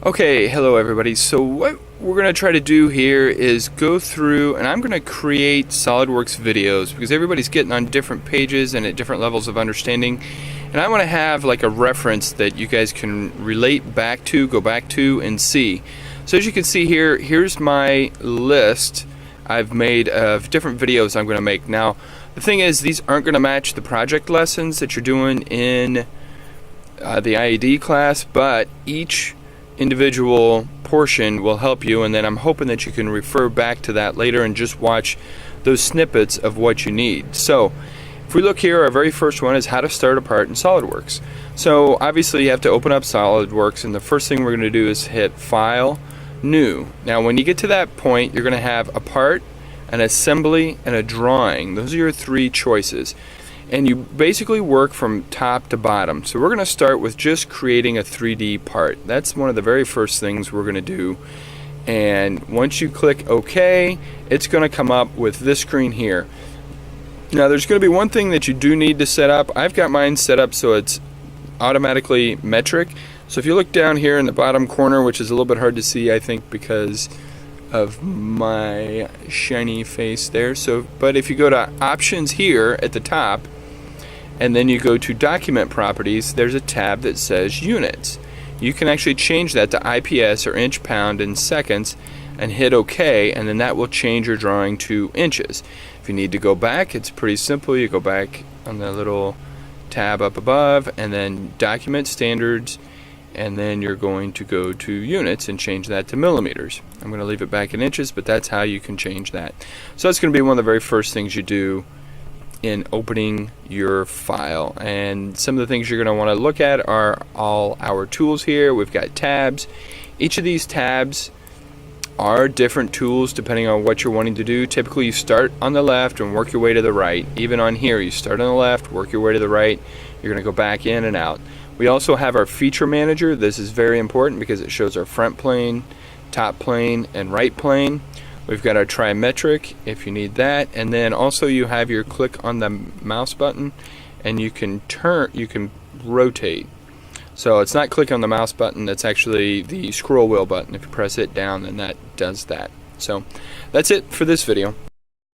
Okay, hello everybody. So what we're going to try to do here is go through, and I'm going to create Solidworks videos because everybody's getting on different pages and at different levels of understanding, and I want to have like a reference that you guys can relate back to, go back to, and see. So as you can see here, here's my list I've made of different videos I'm going to make. Now the thing is, these aren't going to match the project lessons that you're doing in the IED class, but each individual portion will help you, and then I'm hoping that you can refer back to that later and just watch those snippets of what you need. So if we look here, our very first one is how to start a part in SolidWorks. So obviously you have to open up SolidWorks, and the first thing we're going to do is hit File, New. Now when you get to that point, you're going to have a part, an assembly, and a drawing. Those are your three choices, and you basically work from top to bottom. So we're going to start with just creating a 3D part. That's one of the very first things we're going to do. And once you click OK, it's going to come up with this screen here. Now there's going to be one thing that you do need to set up. I've got mine set up so it's automatically metric. So if you look down here in the bottom corner, which is a little bit hard to see, I think because of my shiny face there. But if you go to options here at the top, and then you go to document properties, there's a tab that says units. You can actually change that to IPS or inch, pound, and seconds, and hit OK, and then that will change your drawing to inches. If you need to go back, it's pretty simple. You go back on the little tab up above, and then document standards, and then you're going to go to units and change that to millimeters. I'm going to leave it back in inches, but that's how you can change that. So that's going to be one of the very first things you do in opening your file. And some of the things you're going to want to look at are all our tools here. We've got tabs. Each of these tabs are different tools depending on what you're wanting to do. Typically you start on the left and work your way to the right. Even on here, you start on the left, work your way to the right. You're going to go back in and out. We also have our feature manager. This is very important because it shows our front plane, top plane, and right plane. We've got our trimetric if you need that, and then also you have your click on the mouse button and you can rotate. So it's not click on the mouse button, that's actually the scroll wheel button. If you press it down, then that does that. So that's it for this video.